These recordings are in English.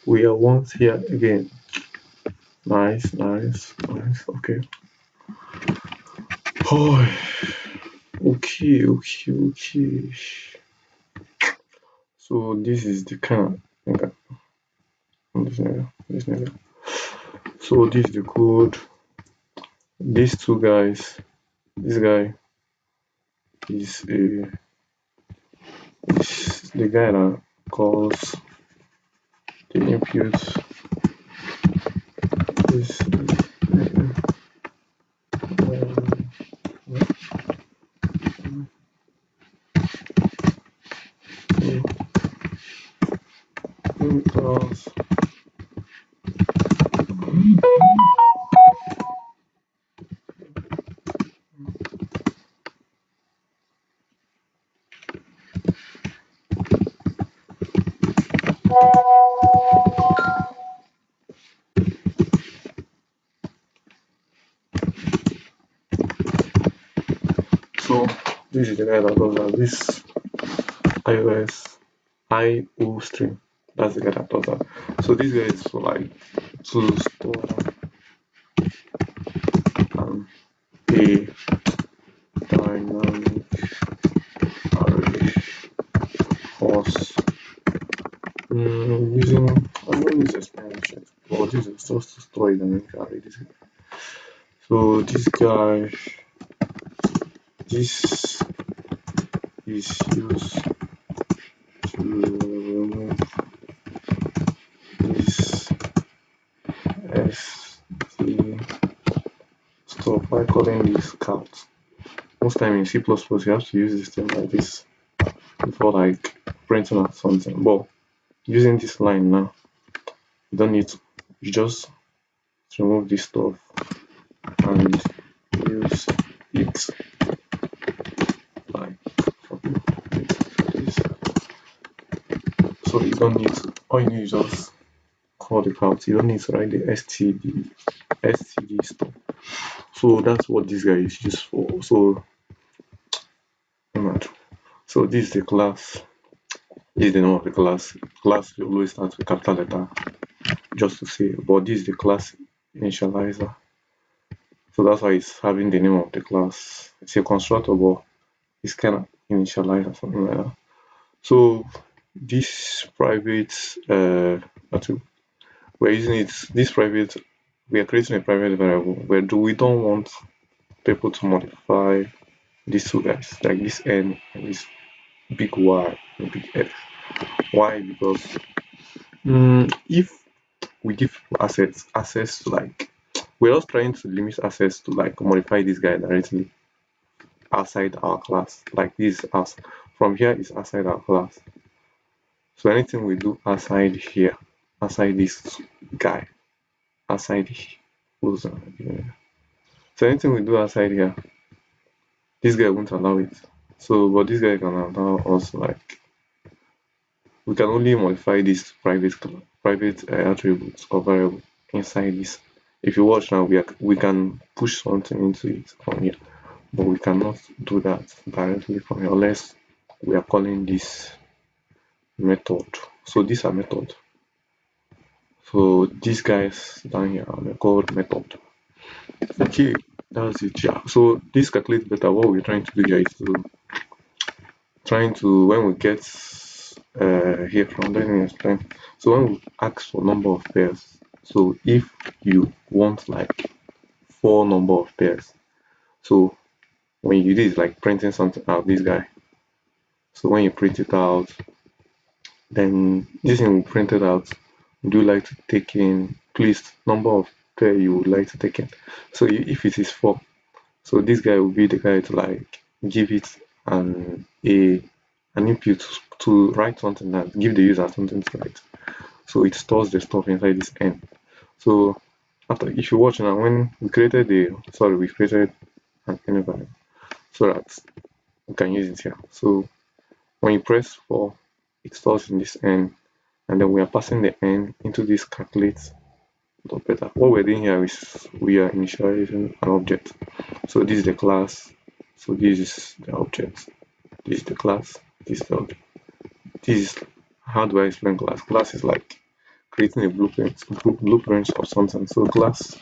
we are once here again. Nice, nice, nice. Okay. Oh, okay. So this is the kind of okay. This nigga. So this is the code. These two guys. This guy is the guy that calls the input. Is class. So this is the guy that does that. This iOS IO stream. That's the guy that does that. So this guy is for like to store a dynamic array force using I'm going to use expansion. Well, this is just to store a dynamic array. So this guy, this is used to remove this st stuff by calling this count. Most time in C++, you have to use this thing like this before like printing out something. But using this line now, you don't need to. You just remove this stuff and use it like this. So you don't need to. All you need is just call the count. You don't need to write the std stuff. So that's what this guy is used for. So this is the class. This is the name of the class. Class will always start with capital letter, just to say. But this is the class initializer. So that's why it's having the name of the class. It's a constructor, but it's kind of initialized or something like that. So this private we're using it. This private, we are creating a private variable where we don't want people to modify these two guys, like this n and this big y and big x. Why? Because if we give people access to like, we're just trying to limit access to like modify this guy directly outside our class. Like this us from here is outside our class. So anything we do outside here, outside this guy, outside here, so anything we do outside here, this guy won't allow it. So but this guy can allow us, like we can only modify this private attributes or variable inside this. If you watch now, we can push something into it from here, but we cannot do that directly from here unless we are calling this method. So these are methods. So these guys down here are called method. Okay, that's it. Yeah. So this computeBeta, what we're trying to do here is when we get here from, let me explain. So when we ask for number of pairs, so if you want like 4 number of pairs, so when you do this, like printing something out, this guy. So when you print it out, then this thing will print it out. Would you like to take in, please, number of pair you would like to take in? So if it is 4, so this guy will be the guy to like give it an input to write something, that give the user something to write. So it stores the stuff inside this n. So after, if you watch now, when we created an n variable so that we can use it here. So when you press 4, it stores in this n, and then we are passing the n into this calculate beta. What we're doing here is we are initializing an object. So this is the class, so this is the object, this is the class, this is the object. This is, how do I explain class? Class is like creating a blueprint of something. So class,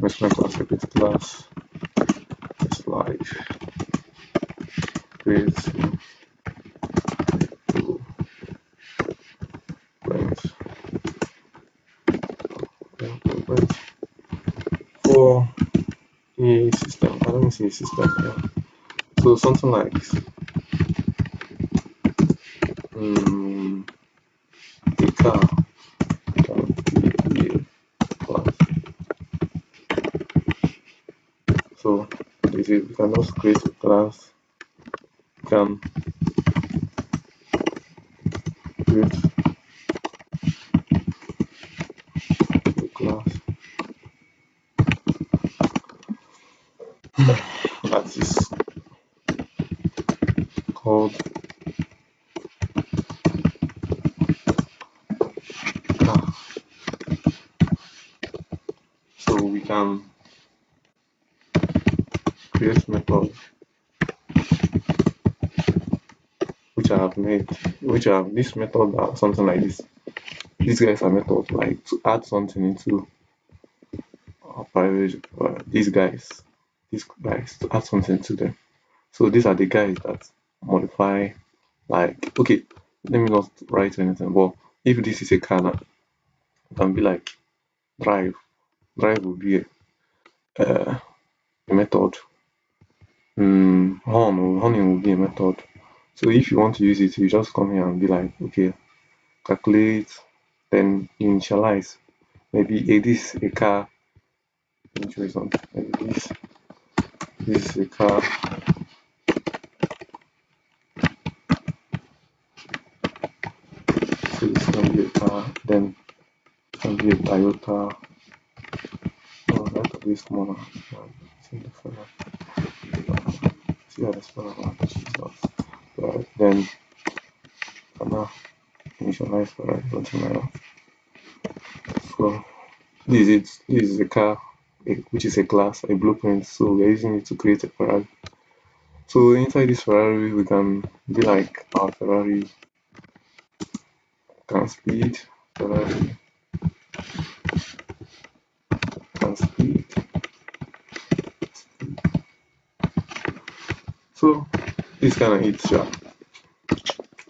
instrument class repeat class is live create blueprint blueprint for a system. I don't see a system here. So something like a car can be a class. So this is, we can just create a class, can create a class that is called car. So we can create methods which I have made, which I have this method are something like this. These guys are methods like to add something into our private. These guys to add something to them. So these are the guys that modify. Like okay, let me not write anything. But if this is a car now, it can be like drive. Drive will be a method. Horning will be a method. So if you want to use it, you just come here and be like, okay, calculate, then initialize. Maybe this is a car. Let me show you something. Maybe this is a car. So this can be a car. Then it can be a Toyota. Oh, that could be smaller. See the further. See how the smaller one. Jesus. Right. Then for now, initialize for something like that. So this is it. This is a car, which is a class, a blueprint. So we're using it to create a Ferrari. So inside this Ferrari, we can be like our Ferrari can speed, Ferrari can speed. So this kind of it, yeah.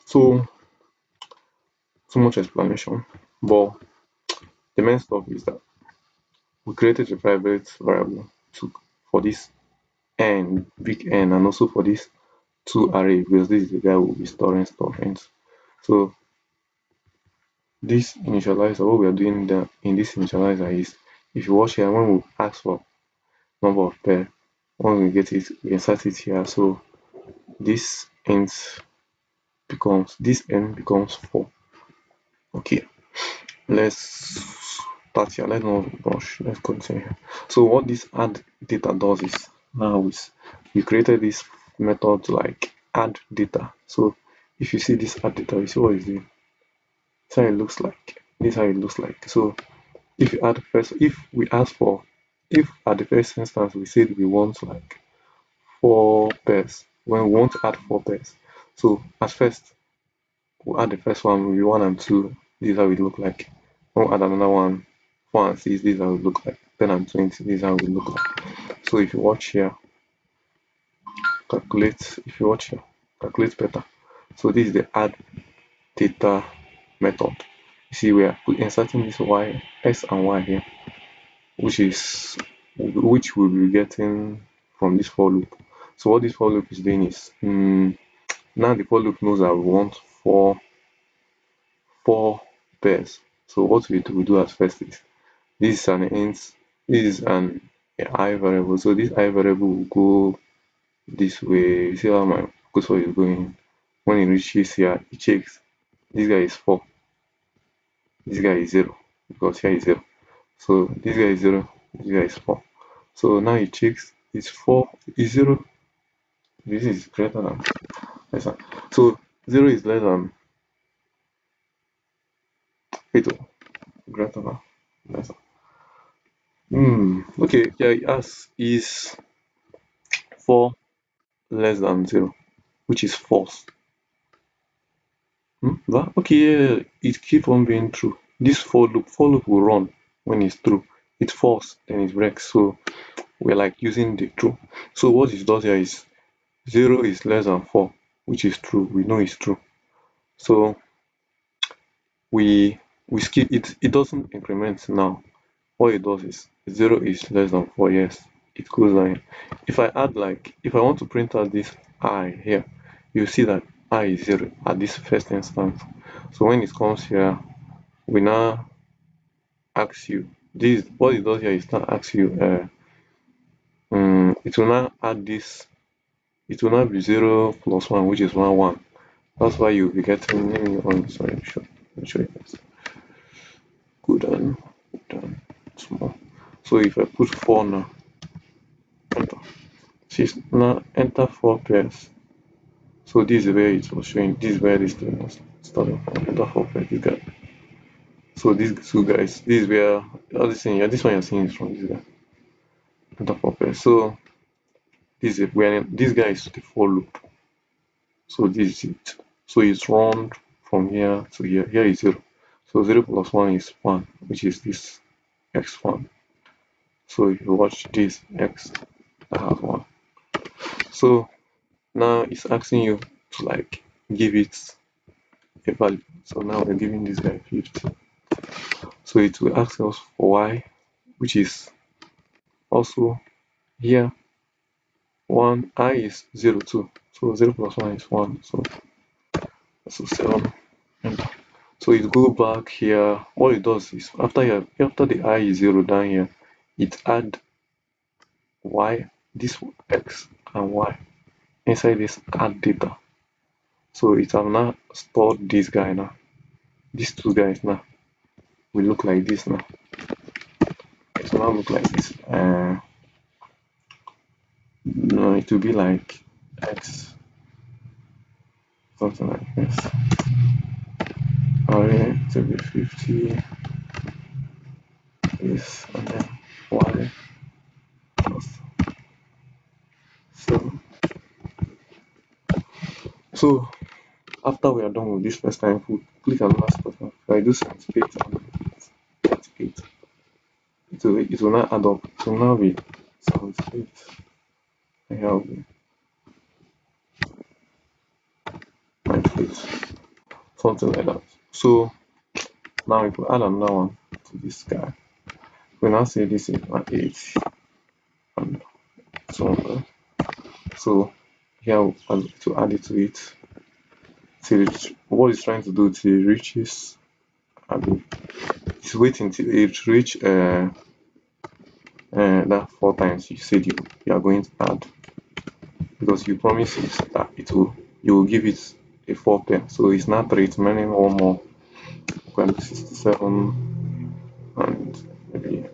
So too much explanation, but the main stuff is that we created a private variable to for this n, big N, and also for this two array because this is the guy we'll be storing stuff in. So this initializer, what we are doing in this initializer is, if you watch here, when we ask for number of pair, once we get it, we insert it here. So this n becomes 4. Okay, let's start here. Let's not rush. Let's continue here. So what this add data does is, now is we created this method to like add data. So if you see this add data, you see what is doing. This how it looks like. This how it looks like. So if you add first, if we ask for, if at the first instance we said we want like 4 pairs, when we want to add 4 pairs, so at first we'll add the first one will be 1 and 2. This is how it look like. We'll add another one, 4 and 6. This is how it look like. 10 and 20. This is how it look like. So if you watch here, calculate. If you watch here, calculate better. So this is the add data method. You see, we are inserting this y, x and y here, which we'll be getting from this for loop. So what this for loop is doing is, now the for loop knows that we want four pairs. So what we do at first is, this is an int, this is an I variable. So this I variable will go this way. You see how my cursor is going. When it reaches here, it checks. This guy is 4. This guy is 0 because here is 0. So this guy is 0. This guy is 4. So now it checks. It's 4. Is 0. This is greater than less than. So 0 is less than 8. Greater than less than. Okay. Yeah. It asks, is 4 less than 0, which is false. That okay? Yeah, it keep on being true. this for loop will run when it's true. It false, then it breaks. So we're like using the true. So what it does here is 0 is less than 4, which is true. We know it's true. So we skip it. It doesn't increment now. What it does is 0 is less than 4. Yes, it goes down. If I add like, if I want to print out this I here, you see that I is 0 at this first instance. So when it comes here, we now ask you, this, what it does here is not ask you, it will now add this, it will now be 0 plus 1, which is 1 1. That's why you'll be getting, let me run, sorry, let me show you this. Go down small. So if I put 4 now, enter. See, now enter 4 pairs. So this is where it was showing, this is where this thing was starting from. Enter 4 pairs, this guy. So these two guys, this is where all this thing, yeah, this one you're seeing is from this guy. Enter 4 pairs. So this is where this guy is the for loop. So this is it. So it's run from here to here. Here is 0. So 0 plus 1 is 1, which is this x1. So if you watch this x, that has 1. So now it's asking you to like give it a value. So now we're giving this guy 50. So it will ask us for y, which is also here 1, I is 0 2. So 0 plus 1 is 1. So 7. So it go back here. What it does is after the I is 0 down here, it add y, this x and y inside this addData. So it have now stored this guy now. These two guys now will look like this now. It will now look like this. No, it will be like x, something like this. Alright, it will be 50. This and then y plus 7. So after we are done with this first time, we click on last button. If I do centipede and centipede, it will not add up. It will now be 78. And here will be 98. Something like that. So now if we add another one to this guy, we now say this is an 8 and so on. So here we'll add it to it till what it's trying to do till it reaches, it's waiting till it reach that 4 times you said you are going to add, because you promise it that you will give it a 4 pair. So it's not 3, it's remaining one more, 67 and maybe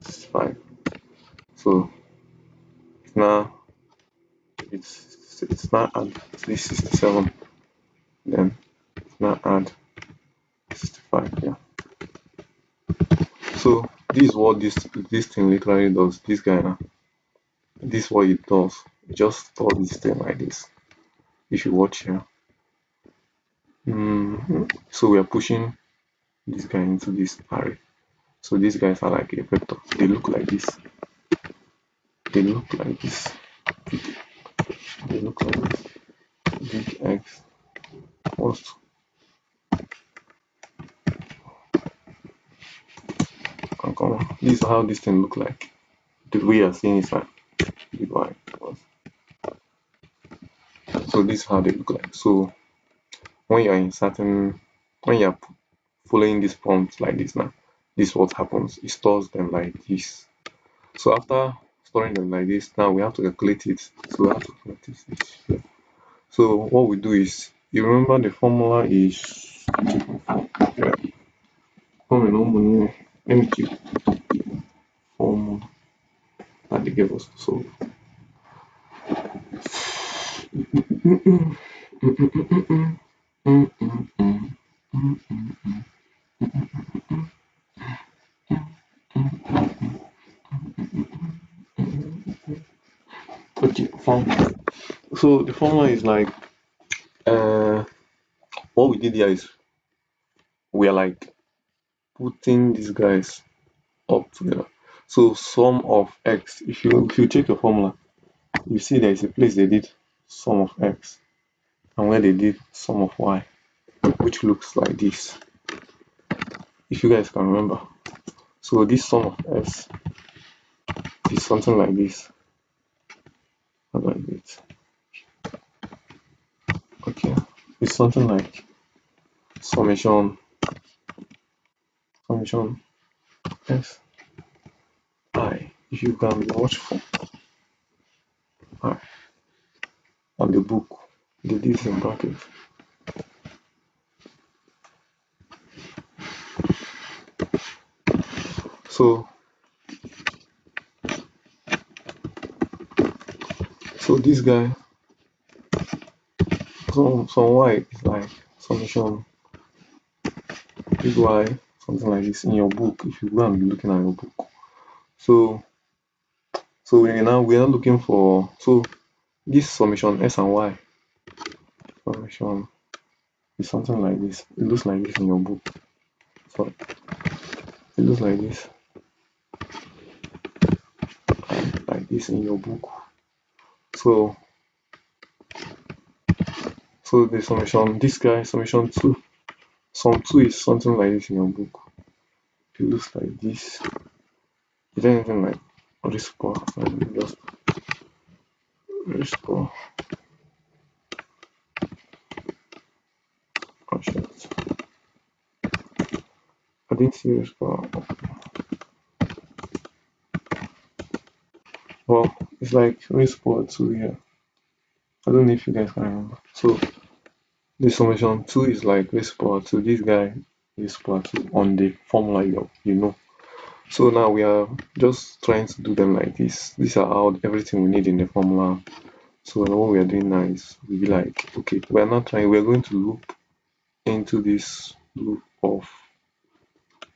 65. So now it's now add this 67, then it's now add 65 here. So this is what this thing literally does. This guy now, this is what it does. It just store this thing like this. If you watch here, so we are pushing this guy into this array. So these guys are like a vector. They look like this. They look like this. They look like this. Big X was this is how this thing look like. The way you're seeing is like big Y. So this is how they look like. So when you're following these prompts like this now, this is what happens. It stores them like this. So after storing them like this, now we have to calculate it. So we have to calculate this here. So what we do is, you remember the formula is let me keep formula that they gave us to solve. Okay, formula. So the formula is like what we did here is we are like putting these guys up together. So sum of x, if you check your formula, you see there is a place they did sum of x and where they did sum of y, which looks like this, if you guys can remember. So this sum of s is something like this. How do I do it? Okay, it's something like summation s I. If you can be watchful, I on the book, they did this in brackets. So this guy, some y is like summation big Y, something like this in your book. If you go and be looking at your book, so we're now looking for, so this summation S and Y summation is something like this. It looks like this in your book. So it looks like this, in your book. So the summation, this guy summation 2, sum 2 is something like this in your book. It looks like this. Is there anything like restore? Just restore. Oh shit. I didn't see restore. Well, it's like restore 2 here. I don't know if you guys can remember. So the summation 2 is like restore 2. This guy restore 2 on the formula you know. So now we are just trying to do them like this. These are all everything we need in the formula. So what we are doing now is we be like, okay, we're going to loop into this loop of,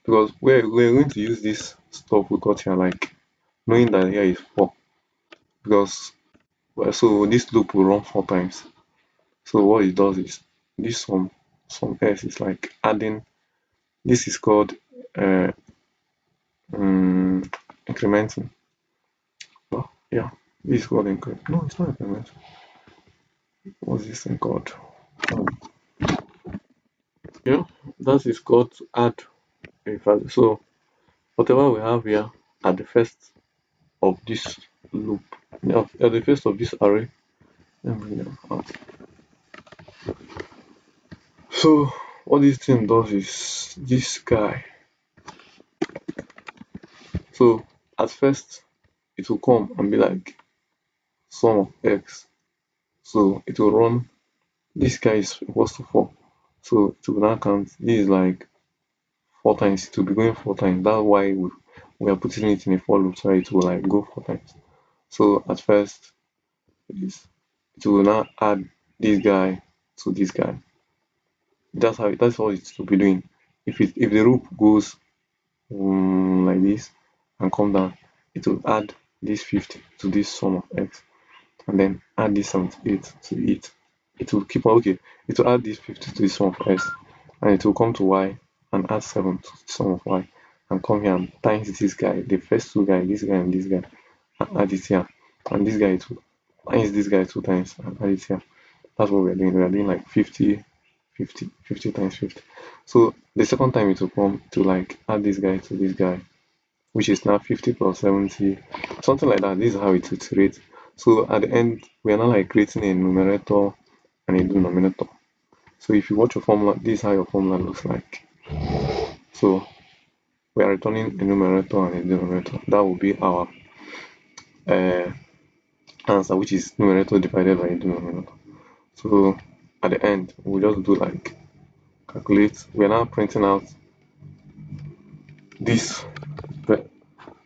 because we're going to use this stuff we got here, like knowing that here is 4, because so this loop will run 4 times. So what it does is this some s is like adding, this is called incrementing. Well, yeah, this is called increment. No, it's not increment. What's this thing called? Yeah, that is called to add a value. So whatever we have here at the first of this loop, at the first of this array, let me bring them out. So what this thing does is this guy. So at first it will come and be like sum of x. So it will run, this guy is equals to 4. So it will now count, this is like 4 times, it will be going 4 times. That's why we are putting it in a for loop, so it will like go 4 times. So at first it will now add this guy to this guy. That's all it will be doing. If the loop goes like this and come down, it will add this 50 to this sum of x, and then add this 78 to it. It will keep on, okay, it will add this 50 to the sum of x, and it will come to y and add 7 to the sum of y, and come here and times this guy, the first two guys, this guy and this guy, and add it here, and this guy, it will times this guy 2 times and add it here. That's what we're doing. We're doing like 50 times 50. So the second time it will come to like add this guy to this guy, which is now 50 plus 70, something like that. This is how it iterates. So at the end, we are now like creating a numerator and a denominator. So if you watch your formula, this is how your formula looks like. So we are returning a numerator and a denominator. That will be our answer, which is numerator divided by a denominator. So at the end, we'll just do like calculate. We are now printing out this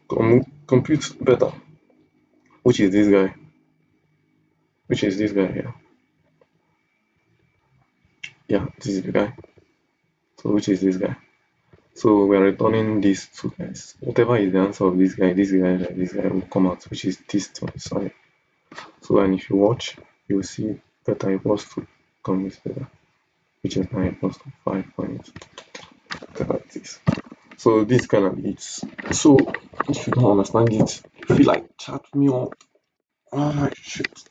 computeBeta, which is this guy, here. Yeah, this is the guy. So which is this guy. So we are returning these two guys. Whatever is the answer of this guy will come out, which is this two. Sorry. So and if you watch, you will see beta equals to computeBeta, which is 9 equals to 5 like this. So this kind of it. So if you don't understand it, feel like chat me up. Ah shit.